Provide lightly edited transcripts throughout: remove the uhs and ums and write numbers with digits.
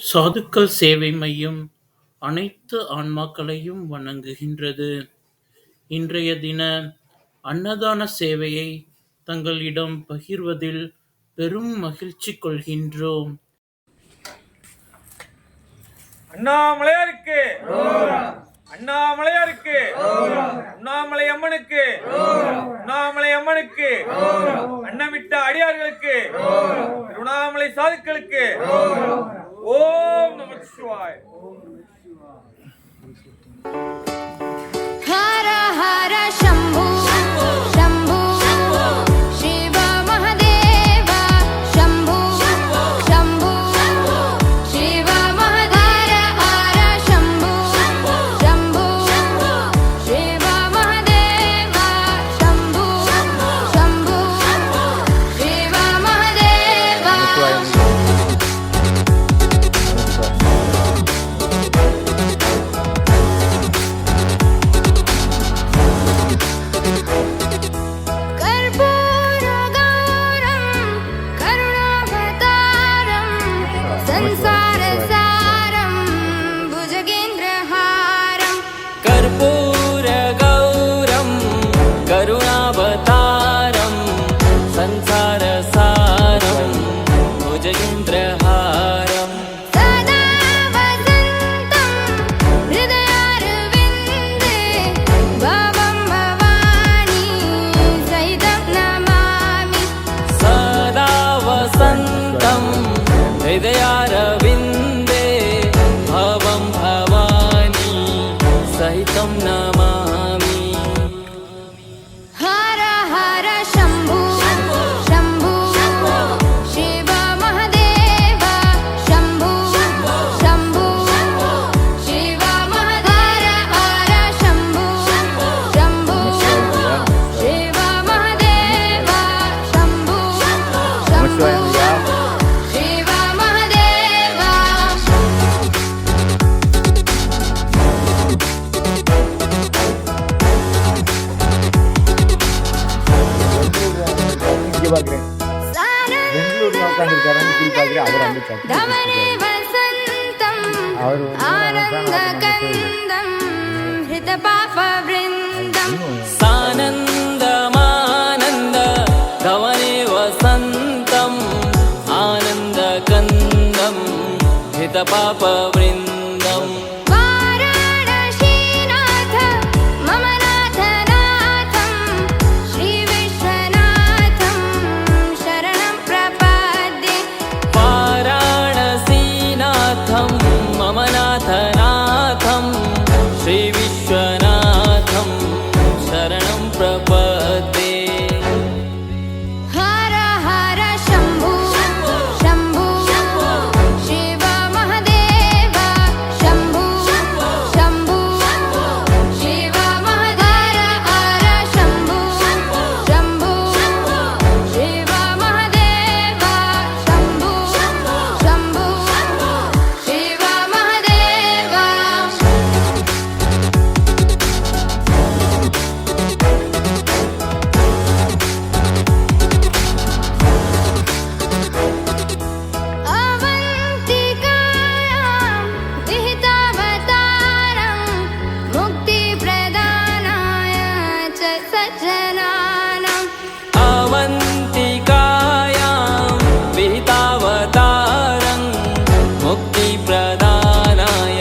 சாதுக்கள் சேவை மையம் அனைத்து ஆன்மாக்களையும் வணங்குகின்றது. இன்றைய தின அன்னதான சேவையை தங்களிடம் பகிர்வதில் பெரும் மகிழ்ச்சி கொள்கின்றோம். அண்ணாமலையாருக்கு, அண்ணாமலையாருக்கு, அண்ணாமலை அம்மனுக்கு, அண்ணாமலை அம்மனுக்கு, அன்னமிட்ட அடியார்களுக்கு, திருவண்ணாமலை சாதுக்களுக்கு ஓம் நம சிவாய. ஹர ஹர சம்பு சம்பு சிவ மகாதேவ சம்பு சம்பு சிவ மகாதேவ ஹர சம்பு சம்பு சிவ மகாதேவ சம்பு சம்பு சிவ மகாதேவ. कर्पूरगौरं करुणावतारं संसारसारं भुजगेन्द्रहारं सदा वसन्तं हृदयारविन्दे भवं भवानी सहितं नमामि. सदा वसन्तं हृदयारविन्दे भवं भवानी सहितं नमामि. हर हर शम्भु शम्भु शिव महादेव शम्भु शम्भु शिव महादेव हर शम्भु शम्भु शिव महादेव शम्भु शम्भु शिव महादेव. धवने वसन्तम् आनन्दकन्दं हृतपापवृन्दम् सानन्दमानन्द धवने वसन्तम् आनन्दकन्दं हितपापवृन्दम् वाराणसीनाथ मम नाथनाथं श्रीविश्वनाथं शरणं प्रपद्ये. वाराणसीनाथं मम नाथनाथं श्रीविश्वनाथं शरणं प्रपद्ये. हर हर शम्भु शम्भु शिव महादेव शम्भु शम्भु शिव महादेव हर शम्भु शम्भु शिव महादेव शम्भु शम्भु शिव महादेव. अवन्तिकायां विहितावतारं मुक्तिप्रदानाय च सज्जनानाम्. अवन्तिकायां विहितावतारं मुक्तिप्रदानाय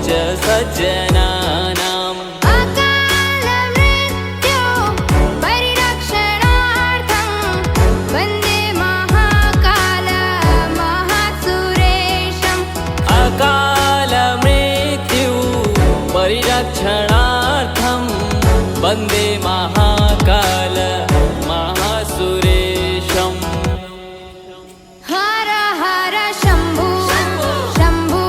च सज्जनानाम्. अकालमृत्यो परिरक्षणार्थं वन्दे महाकाल महासुरेशम्. अकालमृत्यु परिरक्षणार्थं वन्दे महाकाल महासुरेशम्. हर हर शम्भु शम्भु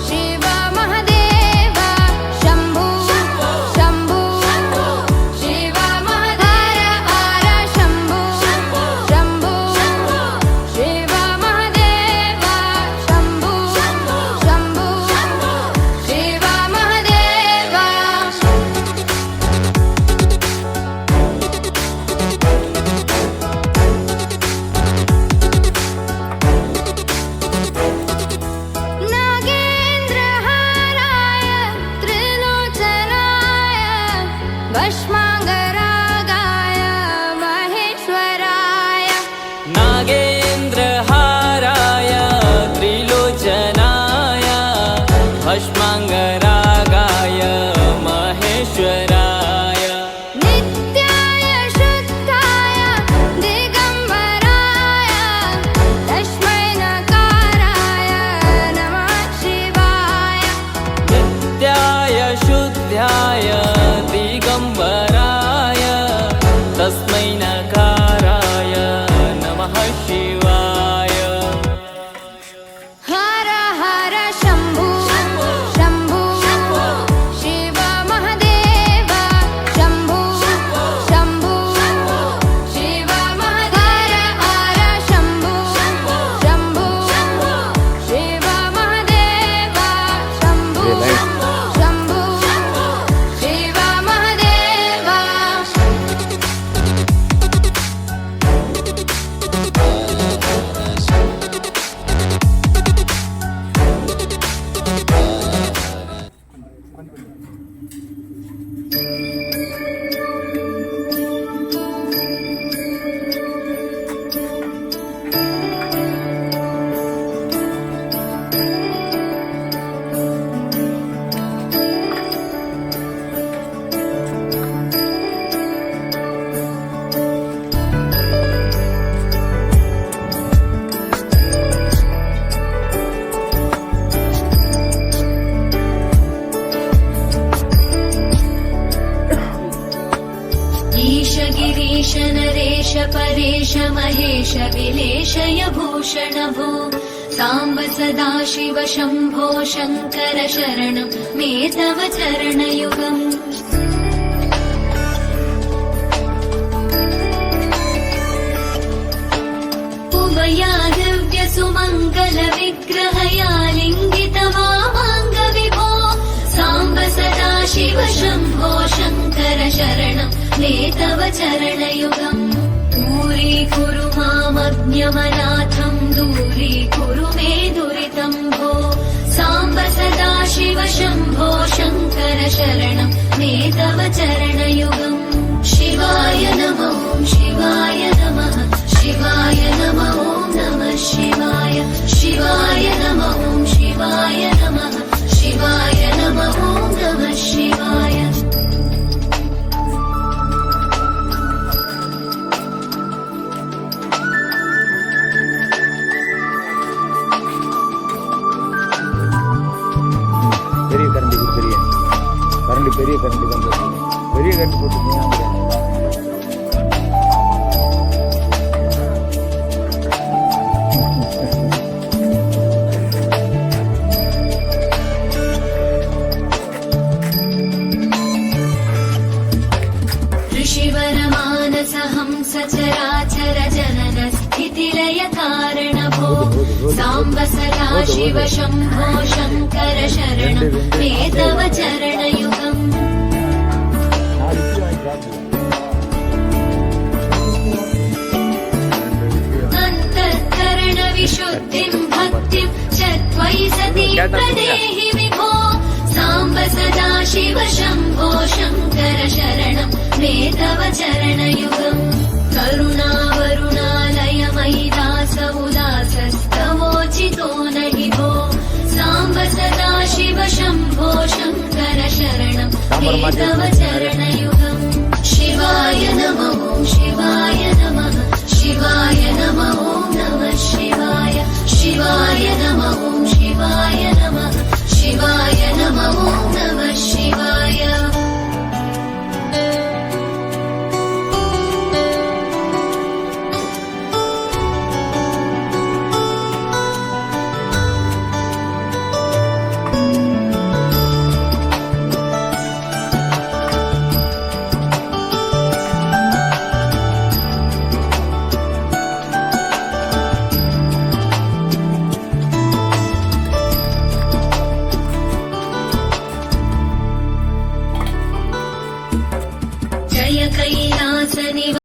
शिव महादेव शम्भु शम्भु शिव महादेव हर शम्भु शम्भु शिव महादेव शम्भु शम्भु शिव महादेव. भस्माङ्गरागाय महेश्वराय नित्याय शुद्धाय दिगम्बराय तस्मै नकाराय नमः शिवाय नित्याय शुद्धाय दिगम्बराय तस्मै नकाराय नमः शिवाय हर हर शम्भो शम्भो शिव महादेव शम्भो शम्भो शिव महादेव हर शम्भो शम्भो शिव महादेव शम्भो शम्भो शिव महादेव ईश गिरीश नरेश परेश महेश विलेशय भूषण भो साम्ब सदा शिव शम्भो शङ्कर शरणं मे तव चरणयुगम् उमया दिव्य सुमङ्गल विग्रहया लिङ्गित वामाङ्ग विभो साम्ब सदा शिव शम्भो शङ्कर शरणं मे तव चरणयुगम् दूरीकुरु मामज्ञमनाथं दूरीकुरु मे दुरितं भो साम्ब सदा शिव शम्भो शङ्कर शरणं मे तव चरणयुगम् शिवाय नमो शिवाय नमः शिवाय नमो नमः शिवाय शिवाय नमो शिवाय नमः शिवाय नमो नमः शिवाय பெரிய கரண்டி பெரிய கரண்டி தான் போட்டு பெரிய கரண்டி போட்டு ऋषिवरमानसहंस चराचर जनन स्थितिलय कारण भो साम्ब सदा शिव शम्भो शङ्कर शरणं मे तव चरणयुगम् अन्तःकरण विशुद्धिं भक्तिं च त्वयि सती प्रदेहि विभो साम्ब सदा शिव शम्भो शङ्कर शरणं मे तव चरणयुगम् करुणावरुणालय मयि दास उदासस्तवोचितो नहि भो साम्ब सदा शिव शम्भो शङ्कर शरणं मे तव चरणयुगम् शिवाय नमो शिवाय नमः शिवाय नमो नमः शिवाय शिवाय नमो शिवाय नमः शिवाय नमो नमः शिवाय जय कैलास निवास